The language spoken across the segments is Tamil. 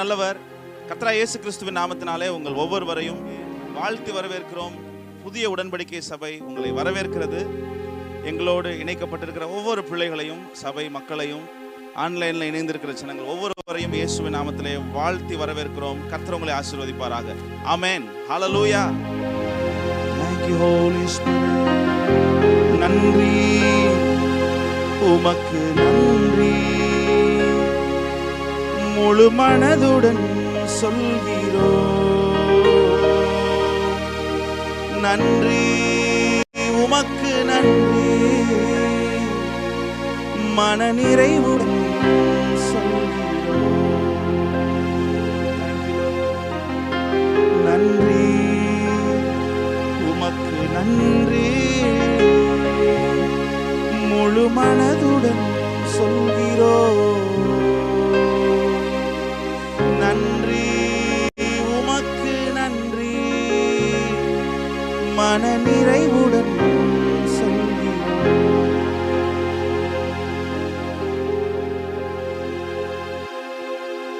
நல்லவர். கர்த்தராகிய இயேசு கிறிஸ்துவின் நாமத்தினாலே உங்கள் ஒவ்வொருவரையும் வாழ்த்தி வரவேற்கிறோம். புதிய உடன்படிக்கை சபை உங்களை வரவேற்கிறது. எங்களோடு இணைக்கப்பட்டிருக்கிற ஒவ்வொரு பிள்ளைகளையும், சபை மக்களையும், ஆன்லைனில் இணைந்திருக்கிற ஜனங்கள் ஒவ்வொருவரையும் இயேசுவின் நாமத்திலே வாழ்த்தி வரவேற்கிறோம். கர்த்தர் உங்களை ஆசீர்வதிப்பாராக. ஆமென். ஹல்லேலூயா. Thank you Holy Spirit. நன்றி உமக்கு நன்றி, முழு மனதுடன் சொல்கிறோம். நன்றி உமக்கு நன்றி, மன நிறைவுடன் சொல்கிறோம். நன்றி உமக்கு நன்றி, முழு மனதுடன் சொல்கிறோம். நன்றி உமக்கு நன்றி, மன நிறைவுடன் சொல்கிறோம்.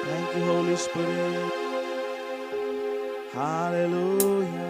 Thank you Holy Spirit. Hallelujah.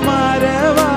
மறவா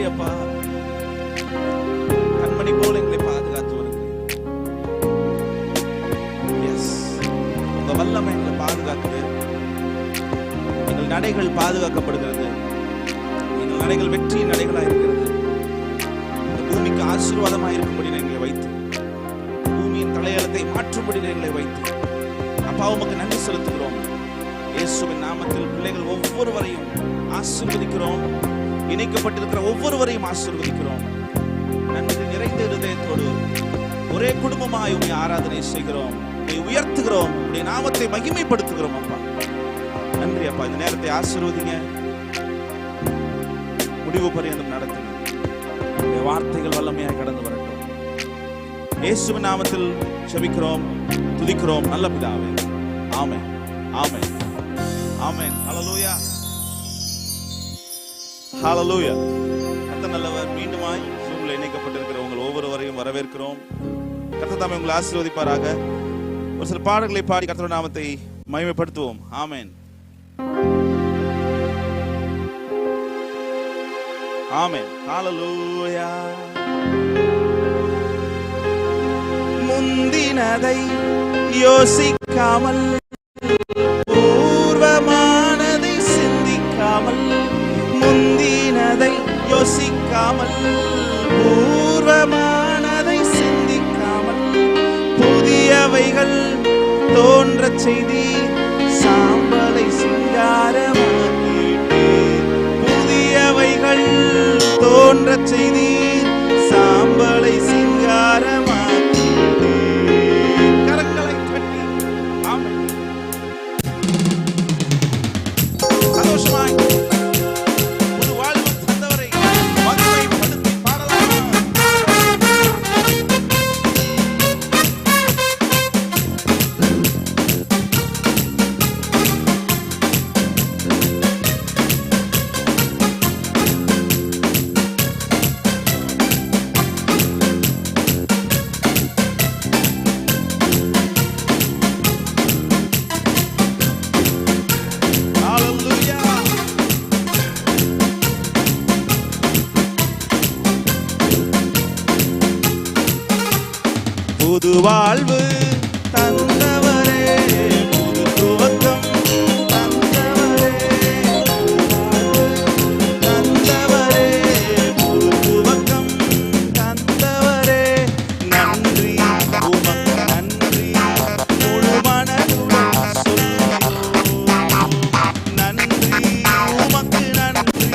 அப்பா. கண்மணி போல எங்களை பாதுகாத்து வருகிறேன். உங்க வல்லமை எங்களை பாதுகாக்குது. எங்கள் நடைகள் பாதுகாக்கப்படுகிறது. எங்கள் நடைகள் வெற்றியின் நடைகளாக இருக்கிறது. இந்த பூமிக்கு ஆசீர்வாதமாக இருக்கும்படி எங்களை வைத்து, பூமியின் தலையலத்தை மாற்றும்படி எங்களை வைத்து அப்பா உமக்கு நன்றி செலுத்துகிறோம். இயேசுவின் நாமத்தில் பிள்ளைகள் ஒவ்வொருவரையும் ஆசீர்வதிக்கிறோம். இணைக்கப்பட்டிருக்கிற ஒவ்வொருவரையும் ஆசீர்வதிக்கிறோம். நன்றி நிறைந்த இருதயத்தோடு ஒரே குடும்பமாய் உம்மை ஆராதனை செய்கிறோம். உம்மை உயர்த்துகிறோம். உம்முடைய நாமத்தை மகிமைப்படுத்துகிறோம். அப்பா நன்றி அப்பா. இந்த நேரத்தை ஆசீர்வதிங்க. முடிவு பரியந்தம் நடத்துங்க. வார்த்தைகள் வல்லமையாய் கடந்து வரட்டும். இயேசுவின் நாமத்தில் ஜெபிக்கிறோம், துதிக்கிறோம் நல்ல பிதாவே. ஆமென், ஆமென், ஆமென். ஹல்லேலூயா, ஹல்லேலூயா. கர்த்தர் நல்லவர். மீண்டுமாய் ஜூம்ல இணைக்கப்பட்டிருக்கிற உங்கள் ஒவ்வொருவரையும் வரவேற்கிறோம். கர்த்தர் தாமே உங்களை ஆசீர்வதிப்பாராக. ஒரு சில பாடல்களை பாடி கர்த்தருடைய நாமத்தை மகிமைப்படுத்துவோம். ஆமென், ஆமென், ஹல்லேலூயா. முந்தினதை யோசிக்காமல், பூர்வமானதை சிந்திக்காமல், முந்தினதை யோசிக்காமல், பூர்வமானதை சிந்திக்காமல், புதியவைகள் தோன்றச் செய்தி சாம்பலை சிங்காரமாக்கிட்டே. புதியவைகள் தோன்றச் செய்தி சாம்பலை சிங்காரமாக்கிட்டே. கரங்களை தட்டி ஆமென். சந்தோஷமாய் புது வாழ்வு தந்தவரை மகிமைப்படுத்தி பாடலாம். புது வாழ்வு தந்தவரே, புது துவக்கம் தந்தவரே, தந்தவரே, புது துவக்கம் தந்தவரே. நன்றி உமக்கு நன்றி, முழு மனதுடன் சொல்கிறோம். நன்றி உமக்கு நன்றி,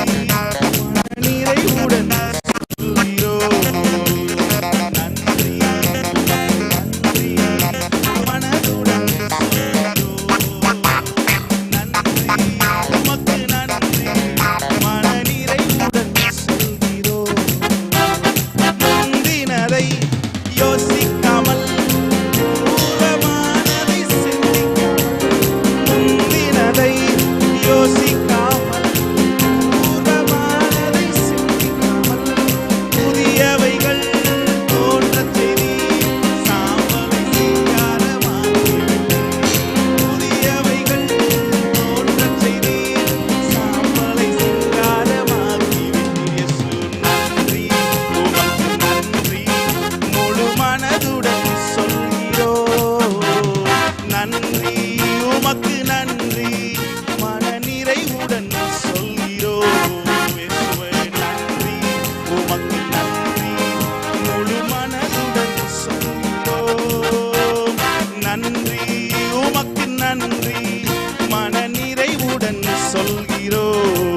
நிறைவுடன் சொல்கிறோம்.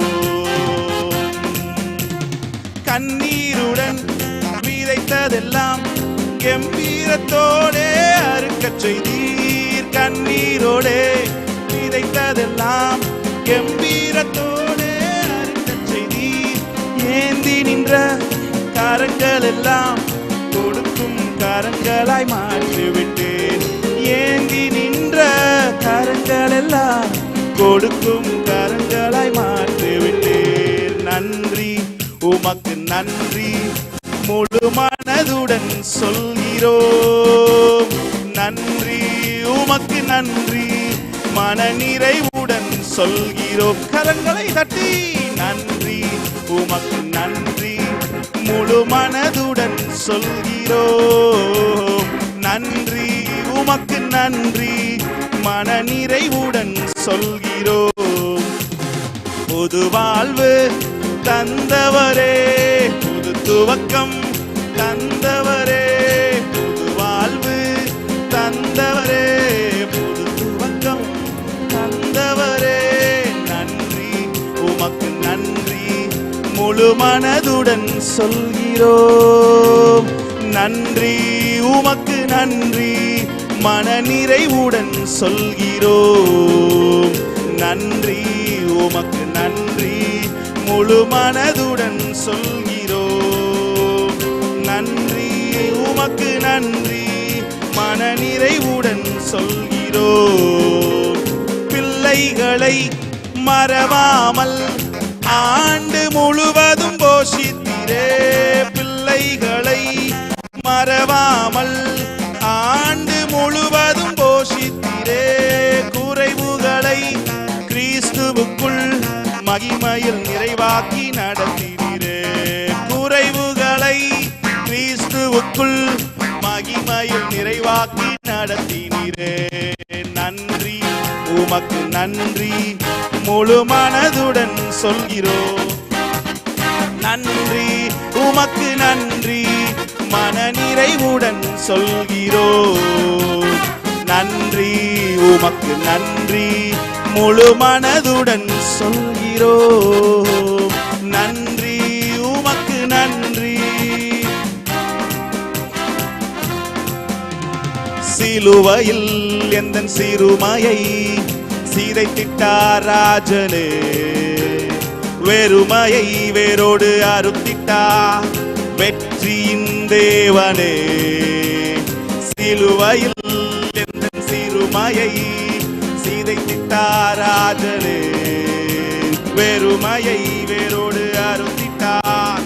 கண்ணீருடன் விதைத்ததெல்லாம் கம்பீரத்தோடே அறுக்கச் செய்தீர். கண்ணீரோடே விதைத்ததெல்லாம் கம்பீரத்தோடே அறுக்கச் செய்தீர். ஏந்தி நின்ற கரங்கள் எல்லாம் கொடுக்கும் கரங்களாய் மாற்றிவிட்டேன். ஏந்தி நின்ற கரங்கள் எல்லாம் கொடுக்கும் கரங்களாய் மாற்றிவிட்டேன். நன்றி உமக்கு நன்றி, முழு மனதுடன் சொல்கிறோம். நன்றி உமக்கு நன்றி, மன நிறைவுடன் சொல்கிறோம். கரங்களை தட்டி நன்றி உமக்கு நன்றி, சொல்கிறோம். நன்றி உமக்கு நன்றி, மன நிறைவுடன் சொல்கிறோம். புது வாழ்வு தந்தவரே, புது துவக்கம் தந்தவரே, புது வாழ்வு தந்தவரே, புது துவக்கம் தந்தவரே. நன்றி உமக்கு நன்றி, முழு மனதுடன் சொல்கிறோம். நன்றி உமக்கு நன்றி, மன நிறைவுடன் சொல்கிறோம். நன்றி உமக்கு நன்றி, முழு மனதுடன் சொல்கிறோம். நன்றி உமக்கு நன்றி, மன நிறைவுடன் சொல்கிறோம். பிள்ளைகளை மறவாமல் ஆண்டு முழுவதும் போஷித்தீரே. பிள்ளைகளை மறவாமல் ஆண்டு முழுவதும் போஷித்தீரே. குறைவுகளை கிறிஸ்துவுக்குள் மகிமையில் நிறைவாக்கி நடத்தினீரே. குறைவுகளை கிறிஸ்துவுக்குள் மகிமையில் நிறைவாக்கி நடத்தினீரே. நன்றி உமக்கு நன்றி, முழு மனதுடன் சொல்கிறோம். நன்றி உமக்கு நன்றி, மன நிறைவுடன் சொல்கிறோம். நன்றி உமக்கு நன்றி, முழு மனதுடன் சொல்கிறோம். நன்றி உமக்கு நன்றி. சிலுவையில் எந்தன் சிறுமையை சிதைத்திட்டார் ராஜனே. வெறுமையை வேரோடு அறுத்திட்டார் வெற்றியின் தேவனே. சிலுவையில் எந்தன் சிறுமையை சிதைத்திட்டார் ராஜனே. வெறுமையை வேரோடு அறுத்திட்டார்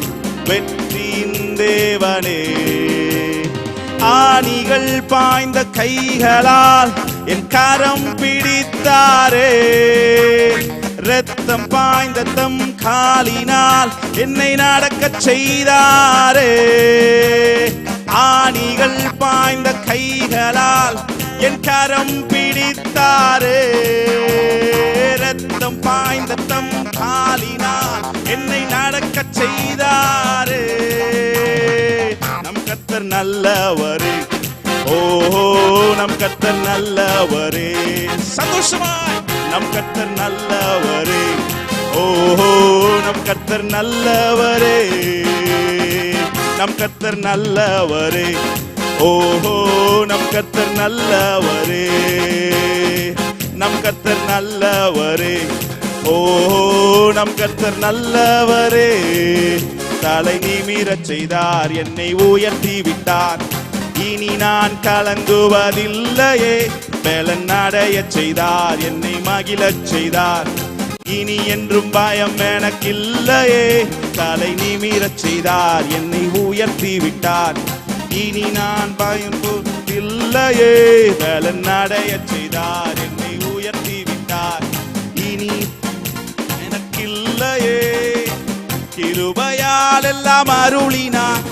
வெற்றியின் தேவனே. ஆணிகள் பாய்ந்த கைகளால் என் கரம் பிடித்தாரே. இரத்தம் பாய்ந்த தம் காலினால் என்னை நடக்கச் செய்தாரே. ஆணிகள் பாய்ந்த கைகளால் என் கரம் பிடித்தாரே. இரத்தம் பாய்ந்த தம் காலினால் என்னை நடக்கச் செய்தாரே. நம் கர்த்தர் நல்லவரே, ஓஹோ நம் கர்த்தர் நல்லவரே. சந்தோஷமாய் நம் கர்த்தர் நல்லவரே, ஓஹோ நம் கர்த்தர் நல்லவரே. நம் கர்த்தர் நல்லவரே, ஓஹோ நம் கர்த்தர் நல்லவரே. நம் கர்த்தர் நல்லவரே, ஓஹோ நம் கர்த்தர் நல்லவரே. தலை நிமிரச் செய்தார், என்னை உயர்த்தி விட்டார். இனி நான் கலங்குவதில்லையே. பலன் அடையச் செய்தார், என்னை மகிழச் செய்தார். இனி என்றும் பயம் எனக்கில்லையே. தலை நிமிரச் செய்தார், என்னை உயர்த்தி விட்டார். இனி நான் பயம்புவதில்லையே. பலன் அடையச் செய்தார், என்னை உயர்த்தி விட்டார். இனி எனக்கில்லையே. கிருபையால் எல்லாம் அருளினார்,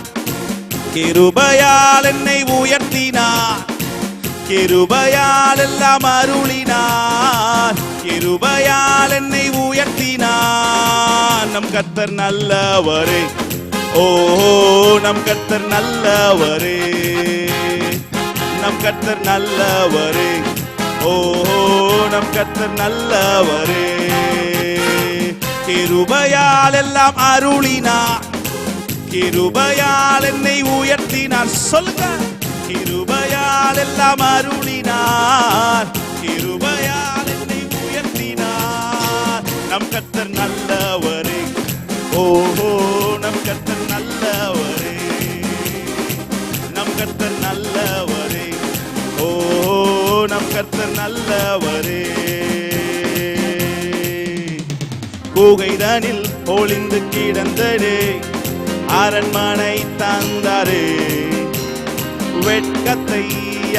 கிருபையால் என்னை உயர்த்தினார். கிருபையால் எல்லாம் அருளினார், கிருபையால் என்னை உயர்த்தினார். நம் கர்த்தர் நல்லவரே, ஓஹோ நம் கர்த்தர் நல்லவரே. நம் கர்த்தர் நல்லவரே, ஓஹோ நம் கர்த்தர் நல்லவரே. கிருபையால் எல்லாம் அருளினார், கிருபையால் என்னை உயர்த்தினார். சொல்லுங்க, கிருபையால் எல்லாம் அருளினார், கிருபையால் என்னை உயர்த்தினார். நம் கர்த்தர் நல்லவரே, ஓஹோ நம் கர்த்தர் நல்லவரே. நம் கர்த்தர் நல்லவரே, ஓஹோ நம் கர்த்தர் நல்லவரே. கூகைதனில் ஒளிந்து கிடந்தடே, அரண்மனை தந்தாரே. வெட்கத்தை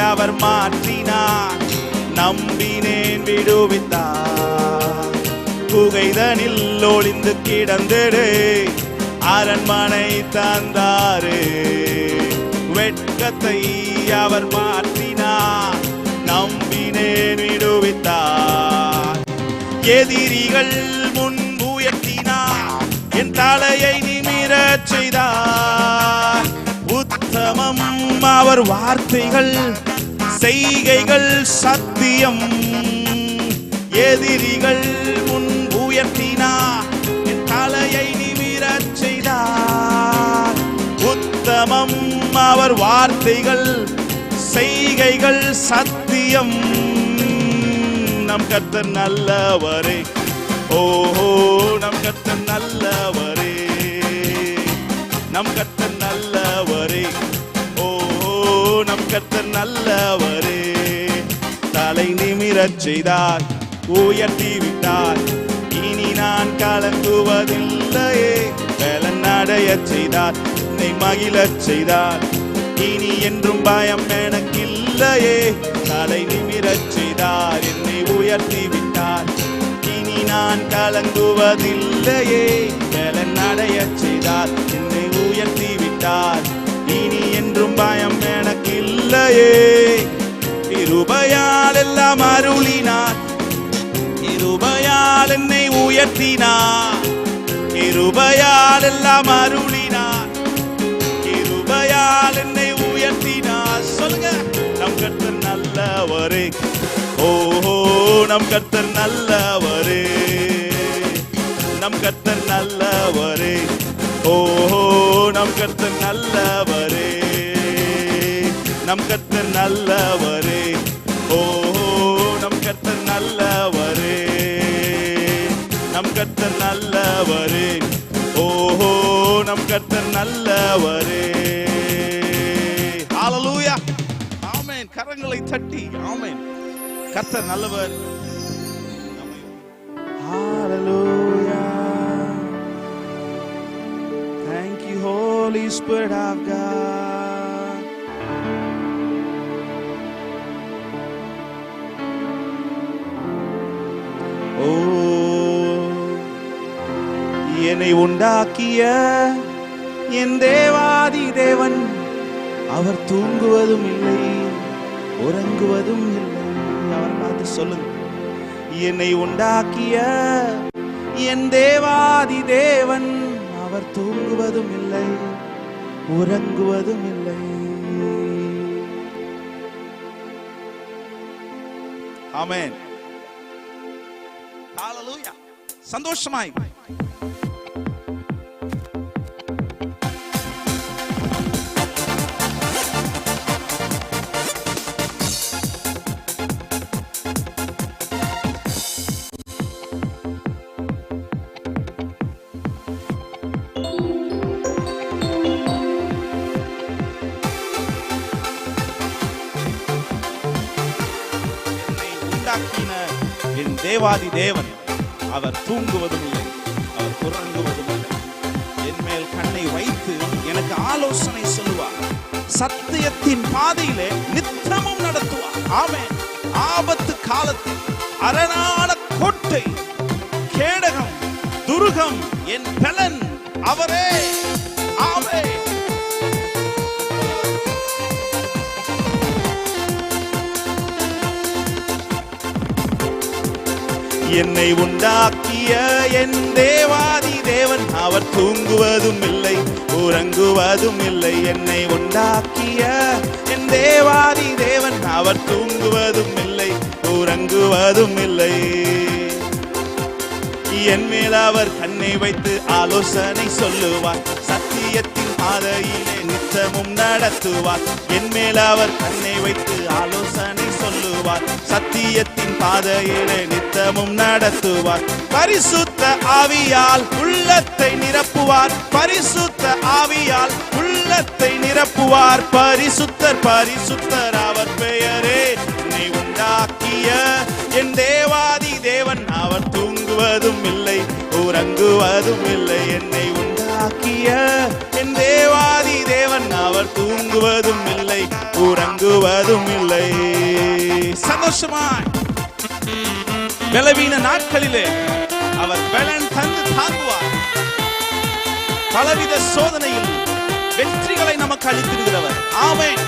அவர் மாற்றினார், நம்பினேன் விடுவித்தார். குகைதனில் ஒளிந்து கிடந்தடே, அரண்மனை தந்தாரு, வெட்கத்தை அவர் மாற்றினார், நம்பினேன் விடுவித்தார். எதிரிகள் முன் உயர்த்தினார், என் தலையை நிமிரச் செய்தார். உத்தமம் அவர் வார்த்தைகள், செய்கைகள் சத்தியம். எதிரிகள் முன் உயர்த்தினார், என் தலையை நிமிரச் செய்தார். உத்தமம் அவர் வார்த்தைகள், செய்கைகள் சத்தியம். நம் கர்த்தர் நல்லவரே, ஓஹோ நம் கர்த்தர் நல்லவரே, நம் கர்த்தர் நல்லவரே, ஓஹோ நம் கர்த்தர் நல்லவரே. தலை நிமிரச் செய்தார், உயர்த்தி விட்டார், இனி நான் கலங்குவதில்லையே. பலன் அடையச் செய்தார், என்னை மகிழச் செய்தார், இனி என்றும் பயம் எனக்கில்லையே. தலை நிமிரச் செய்தார், என்னை உயர்த்தி விட்டார், இனி நான் கலங்குவதில்லையே. பலன் அடையச் செய்தார், என்னை உயர்த்தி விட்டார், இனி என்றும் பயம் எனக்கில்லையே. கிருபையால் எல்லாம் அருளினார், கிருபையால் என்னை உயர்த்தினார், கிருபையால் எல்லாம் அருளினார், கிருபையால் என்னை உயர்த்தினார். சொல்லுங்க, நம் கர்த்தர் நல்லவரே, ஓஹோ நம் கர்த்தர் நல்லவரே, நம் கர்த்தர் நல்லவரே, ஓஹோ நம் கர்த்தர் நல்லவரே, நம் கர்த்தர் நல்லவரே, ஓஹோ நம் கர்த்தர் நல்லவரே, நம் கர்த்தர் நல்லவரே, ஓஹோ நம் கர்த்தர் நல்லவரே. ஹalleluya, ஆமென். கரங்களை தட்டி ஆமென். கர்த்தர் நல்லவர். ஹalleluya, thank you Holy Spirit of God. என்னை உண்டாக்கிய என் தேவாதி தேவன், அவர் தூங்குவதும் இல்லை, உறங்குவதும் இல்லை. அவர் பார்த்து சொல்லுங்க, என்னை உண்டாக்கிய என் தேவாதி தேவன், அவர் தூங்குவதும் இல்லை, உறங்குவதும் இல்லை. ஆமென். ஹalleluya. சந்தோஷமாய் என் தேவாதி தேவன், அவர் தூங்குவதும் இல்லை, அவர் உறங்குவதும் இல்லை. என் மேல் கண்ணை வைத்து எனக்கு ஆலோசனை சொல்லுவார், சத்தியத்தின் பாதையிலே நித்தமும் நடத்துவார். ஆமென். ஆபத்து காலத்தில் அரணான கோட்டை, கேடகம், துருகம், என் பலன் அவரே. ஆமென். என்னை உண்டாக்கிய என் தேவாதி தேவன், அவர் தூங்குவதும் இல்லை, உறங்குவதும் இல்லை. என்னை உண்டாக்கிய என் தேவாதி தேவன், அவர் தூங்குவதும் இல்லை, உறங்குவதும் இல்லை. என் மேல் அவர் கண்ணை வைத்து ஆலோசனை சொல்லுவார், சத்தியத்தின் பாதையிலே நித்தமும் நடத்துவார். என் மேல் அவர் கண்ணை வைத்து ஆலோசனை சொல்லுவார், சத்தியத்தின் பாதையிலே நித்தமும் நடத்துவார். பரிசுத்த ஆவியால் உள்ளத்தை நிரப்புவார், பரிசுத்த ஆவியால் உள்ளத்தை நிரப்புவார். பரிசுத்தர் பரிசுத்தர் அவர் பெயரே. என்னை உண்டாக்கிய என் தேவாதி தேவன், அவர் தூங்குவதும் இல்லை, உறங்குவதும் இல்லை. என்னை உண்டாக்கிய என் தேவாதி தேவன், அவர் தூங்குவதும் இல்லை, உறங்குவதும் இல்லை. சந்தோஷமாய் பலவீன நாட்களிலே அவர் பலன் தந்து தாங்குவார். பலவித சோதனையில் வெற்றிகளை நமக்கு அளித்திருக்கிறவர். ஆமென்.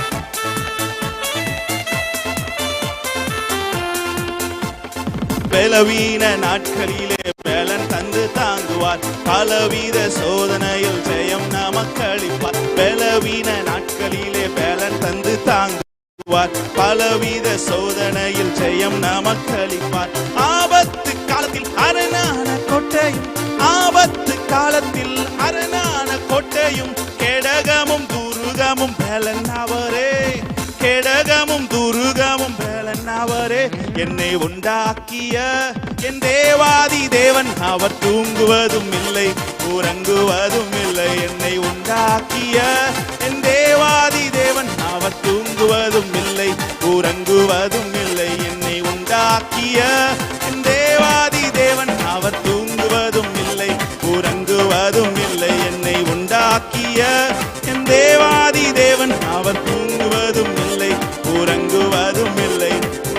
பலவீன நாட்களிலே பலன் தந்து தாங்குவார். பலவித சோதனையில் ஜெயம் நமக்கு அளிப்பார். பலவீன நாட்களிலே பலன் தந்து தாங்குவார். பலவித சோதனையில் ஜெயம் நமக்கு அளிப்பார். ஆபத்து காலத்தில் அரணான கோட்டையும், ஆபத்து காலத்தில் அரணான கோட்டையும், கேடகமும் துருகமும் பலன் அவரே. கேடகமும் துருகமும் பலன் அவரே. என்னை உண்டாக்கிய என் தேவாதி தேவன், அவர் தூங்குவதும் இல்லை உறங்குவதும் இல்லை. என்னை உண்டாக்கிய என் தேவாதி தேவன், அவர் தூங்குவதும் இல்லை உறங்குவதும் இல்லை. என்னை உண்டாக்கிய என் தேவாதி தேவன், அவர் தூங்குவதும் இல்லை உறங்குவதும் இல்லை. என்னை உண்டாக்கிய என் தேவாதி தேவன், அவர் தூங்குவதும் இல்லை உறங்குவதும் இல்லை.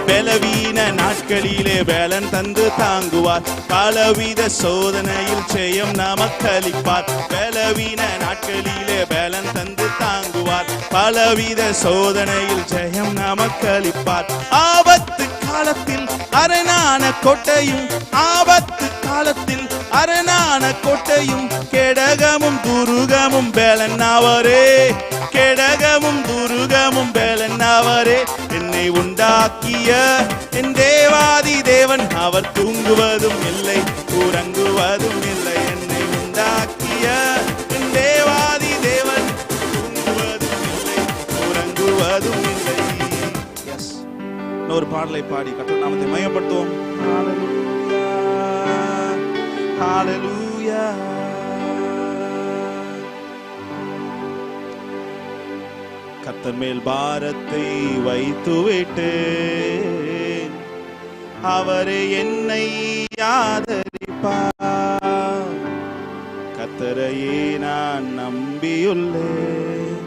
பலவீன நாட்களிலே பலன் தந்து தாங்குவார். பலவித சோதனையில் ஜெயம் நமக்கு அளிப்பார். பலவீன நாட்களிலே பலன் தந்து தாங்குவார். பலவித சோதனையில் ஜெயம் நமக்கு அளிப்பார். ஆபத்து காலத்தில் அரணான கோட்டையும், ஆபத்து காலத்தில் அரணான கோட்டையும், கேடகமும் துருகமும் பலன் அவரே. கேடகமும் துருகமும் பலன் அவரே. என்னை உண்டாக்கிய என் தேவாதி தேவன், அவர் தூங்குவதும் இல்லை உறங்குவதும் இல்லை. என்னை உண்டாக்கிய என் தேவாதி தேவன், தூங்குவதும் இல்லை உறங்குவதும் இல்லை. எஸ், இன்னொரு பாடலை பாடி கர்த்தர் நாமத்தை மகிமைப்படுத்துவோம். ஹalleluya. கர்த்தர் மேல் பாரத்தை வைத்து விட்டேன், அவரே என்னை ஆதரிப்பார். கர்த்தரையே நான் நம்பியுள்ளேன்,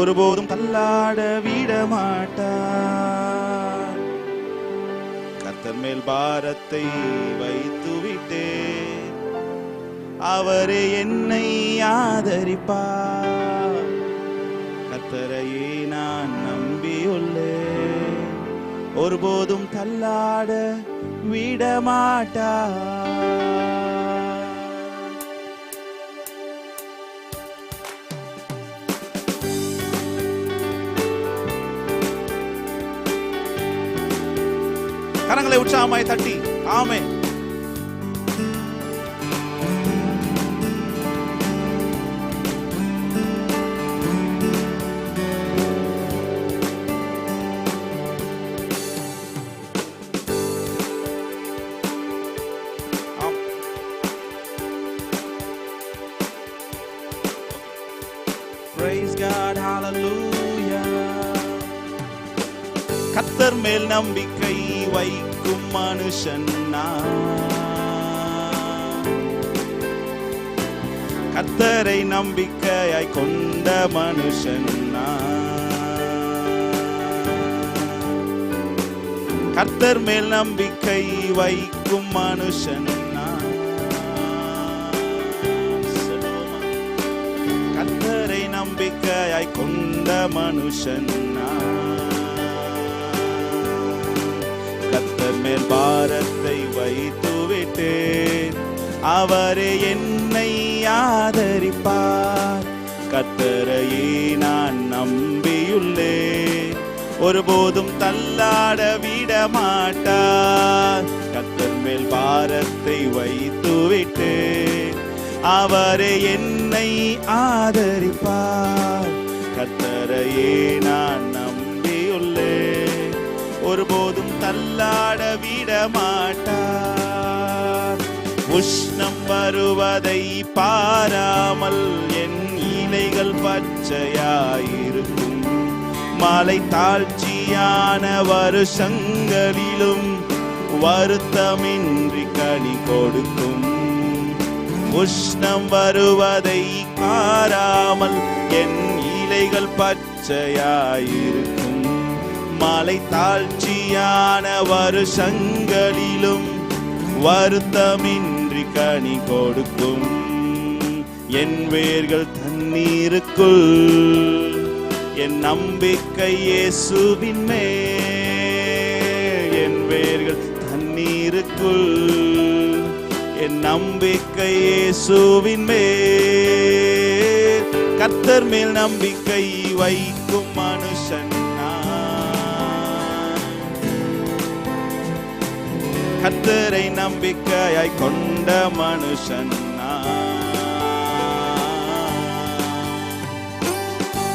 ஒருபோதும் தள்ளாட விட மாட்டார். கர்த்தர் மேல் பாரத்தை வைத்து விட்டேன், அவரே என்னை ஆதரிப்பார். கர்த்தரையே நான் நம்பியுள்ளேன், ஒருபோதும் தள்ளாட விட மாட்டார். கரங்களை உற்சாகமாய் தட்டி ஆமென். Praise God, hallelujah. கர்த்தர் மேல் நம்பிக்கை வைக்கும் மனுஷன் நான், கர்த்தரை நம்பிக்கையாய் கொண்ட மனுஷன் நான். கர்த்தர் மேல் நம்பிக்கை வைக்கும் மனுஷன் நான், கர்த்தரை நம்பிக்கையாய் கொண்ட மனுஷன் நான். கர்த்தர் மேல் பாரத்தை வைத்து விட்டேன், அவரே என்னை ஆதரிப்பார். கர்த்தரையே நான் நம்பியுள்ளேன், ஒருபோதும் தள்ளாட விட மாட்டார். கர்த்தர் மேல் பாரத்தை வைத்து விட்டேன், அவரே என்னை ஆதரிப்பார். கர்த்தரையே நான் நம்பியுள்ளேன், ஒருபோதும் தள்ளாட விட மாட்டார். உஷ்ணம் வருவதை பாராமல் என் இலைகள் பச்சையாயிருக்கும். மலை தாழ்ச்சியான வருஷங்களிலும் வருத்தமின்றி கனி கொடுக்கும். உஷ்ணம் வருவதை பாராமல் என் இலைகள் பச்சையாயிருக்கும். மலை தாழ்ச்சியான வருஷங்களிலும் வருத்தமின்றி கனி கொடுக்கும். என் வேர்கள் தண்ணீருக்குள், என் நம்பிக்கை இயேசுவின் மேல். என் வேர்கள் தண்ணீருக்குள், என் நம்பிக்கை இயேசுவின் மேல். கர்த்தர் மேல் நம்பிக்கை வைக்கும் மனுஷன் நான். கர்த்தரை நம்பிக்கையாய் கொண்ட மனுஷன்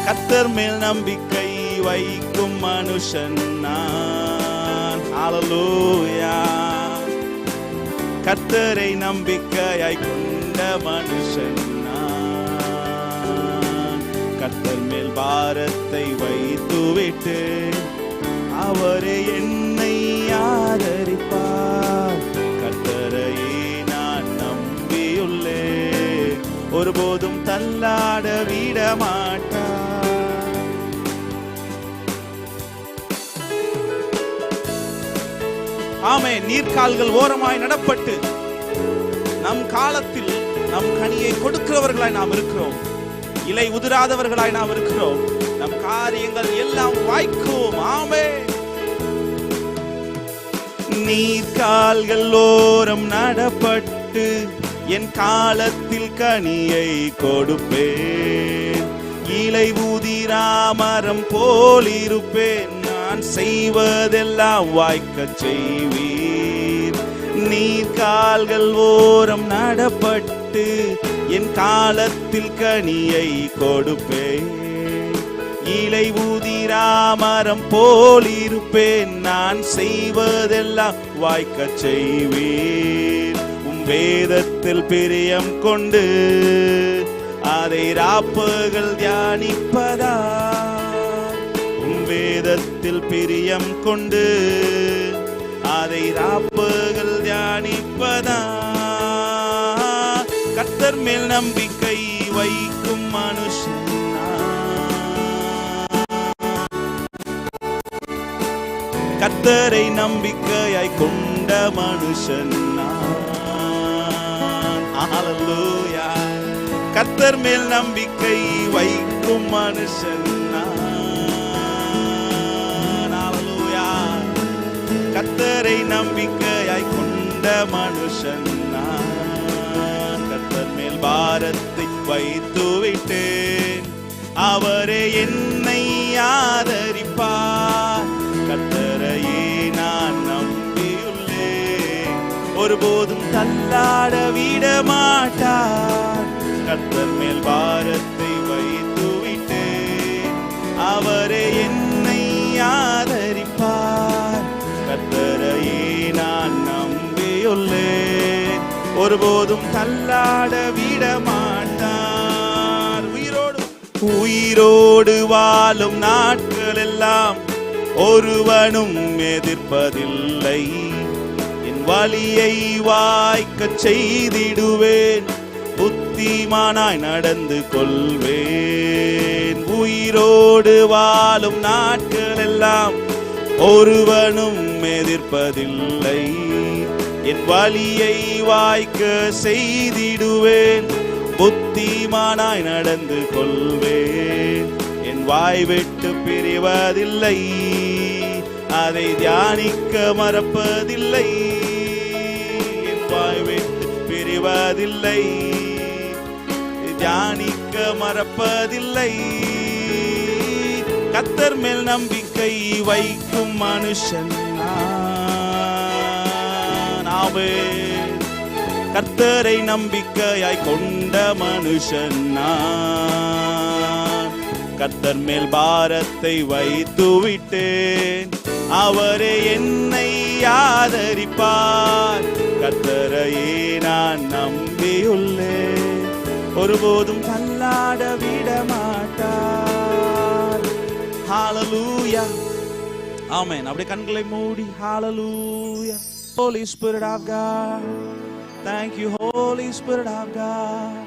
கர்த்தர் மேல் நம்பிக்கை வைக்கும் மனுஷன் நான். ஹல்லேலூயா. கர்த்தரை நம்பிக்கையாய் கொண்ட மனுஷன் நான். கர்த்தர் மேல் பாரத்தை வைத்துவிட்டு அவரே என்னை ஆதரிப்பார். கர்த்தரையே நான் நம்பியுள்ளேன், ஒருபோதும் தள்ளாட விட மாட்டார். ஆமே. நீர்க்கால்கள் ஓரமாய் நடப்பட்டு நம் காலத்தில் நம் கனியை கொடுக்கிறவர்களாய் நாம் இருக்கிறோம். இலை உதிராதவர்களாய் நாம் இருக்கிறோம். நம் காரியங்கள் எல்லாம் வாய்க்கும். ஆமே. நீர்க்கால்கள் ஓரம் நடப்பட்டு என் காலத்தில் கனியை கொடுப்பேன். இலை உதிராமரம் போல் இருப்பேன். நான் செய்வதெல்லாம் வாய்க்க செய்வீர். நீர்க்கால்கள் ஓரம் நடப்பட்டு என் காலத்தில் கனியை கொடுப்பேன். இலை உதிராமரம் போல் இருப்பேன். நான் செய்வதெல்லாம் வாய்க்க செய்வீர். உம் வேதத்தில் பிரியம் கொண்டு அதை ராப்பகல் தியானிப்பதா. உம் வேதத்தில் பிரியம் கொண்டு அதை ராப்பகல் தியானிப்பதா. கர்த்தர் மேல் நம்பிக்கை வைக்கும் மனுஷன் கர்த்தரை நம்பிக்கையாய் கொண்ட மனுஷன் நான். ஹல்லேலூயா. கர்த்தர் மேல் நம்பிக்கை வைக்கும் மனுஷன் நான். ஹல்லேலூயா. கர்த்தரை நம்பிக்கையாய் கொண்ட மனுஷன் நான். கர்த்தர் மேல் பாரத்தை வைத்து விட்டேன், அவரே என்னை ஆதரிப்பார். கர்த்தரையே நான் நம்பியுள்ளேன், ஒருபோதும் தள்ளாட விட மாட்டார். கர்த்தர் மேல் பாரத்தை வைத்து விட்டேன், அவரே என்னை ஆதரிப்பார். கர்த்தரையே நான் நம்பியுள்ளேன், ஒருபோதும் தள்ளாட விட மாட்டார். உயிரோடு வாழும் நாட்கள் எல்லாம் ஒருவனும் எதிர்ப்பதில்லை. என் வழியை வாய்க்க செய்திடுவேன், புத்திமானாய் நடந்து கொள்வேன். உயிரோடு வாழும் நாட்கள் எல்லாம் ஒருவனும் எதிர்ப்பதில்லை. என் வழியை வாய்க்க செய்திடுவேன், புத்திமானாய் நடந்து கொள்வேன். என் வாய் விட்டு பிரிவதில்லை, அதை தியானிக்க மறப்பதில்லை. என் வாய் விட்டு பிரிவதில்லை, தியானிக்க மறப்பதில்லை. கர்த்தர் மேல் நம்பிக்கை வைக்கும் மனுஷன் நாவே. கர்த்தரை நம்பிக்கையாய் கொண்ட மனுஷன் நான். கர்த்தர் மேல் பாரத்தை வைத்து விட்டேன், அவரே என்னை ஆதரிப்பார். கர்த்தரையே நான் நம்பியுள்ளேன், ஒருபோதும் தள்ளாட விட மாட்டார். ஹல்லேலூயா. ஆமென். அப்படியே கண்களை மூடி ஹல்லேலூயா. Holy Spirit of God, thank you Holy Spirit of God,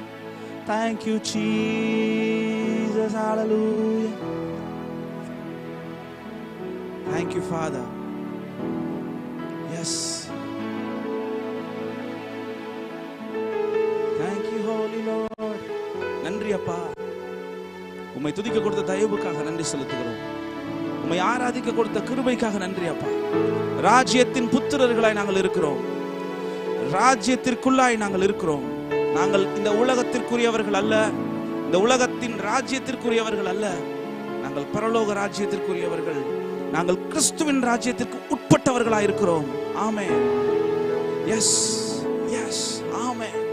thank you Jesus. Hallelujah. Thank you Father. Yes, thank you Holy Lord. நன்றி அப்பா. உம்மை துதிக்க கொடுத்த தயவுக்காக நன்றி செலுத்துகிறோம். உம்மை ஆராதிக்க கொடுத்த கிருபைக்காக நன்றி அப்பா. ராஜ்யத்தின் புத்திரர்களாய் நாங்கள் இருக்கிறோம். ராஜ்யத்திற்குள்ளாய் நாங்கள் இருக்கிறோம். நாங்கள் இந்த உலகத்திற்குரியவர்கள் அல்ல, இந்த உலகத்தின் ராஜ்யத்திற்குரியவர்கள் அல்ல. நாங்கள் பரலோக ராஜ்யத்திற்குரியவர்கள். நாங்கள் கிறிஸ்துவின் ராஜ்யத்திற்கு உட்பட்டவர்களாய் இருக்கிறோம். ஆமென். எஸ் எஸ் ஆமென்.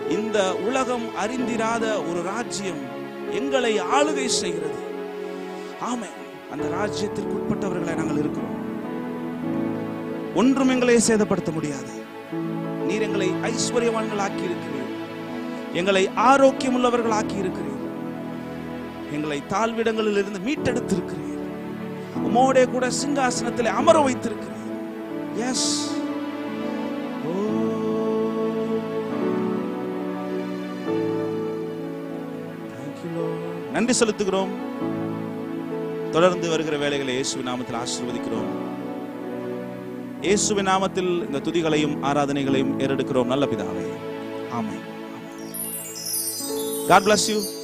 இந்த உலகம் அறிந்திராத ஒரு ராஜ்யம் எங்களை ஆளுகை செய்கிறது. ஆமென். அந்த ராஜ்யத்திற்கு உட்பட்டவர்களாய் நாங்கள் இருக்கிறோம். ஒன்றும் எங்களை சேதப்படுத்த முடியாது. நீர் எங்களை ஐஸ்வர்யவான்கள் ஆக்கி இருக்கிறீர். எங்களை ஆரோக்கியம் உள்ளவர்கள் ஆக்கி இருக்கிறீர். எங்களை தாழ்விடங்களில் இருந்து மீட்டெடுத்திருக்கிறீர். உம்மோடே கூட சிங்காசனத்தில் அமர வைத்திருக்கிறீர். எஸ். நன்றி செலுத்துகிறோம். தொடர்ந்து வருகிற வேலைகளை இயேசுவின் நாமத்தில் ஆசீர்வதிக்கிறோம். இயேசுவின் நாமத்தில் இந்த துதிகளையும் ஆராதனைகளையும் ஏறெடுக்கிறோம் நல்ல பிதாவே. ஆமென். God bless you.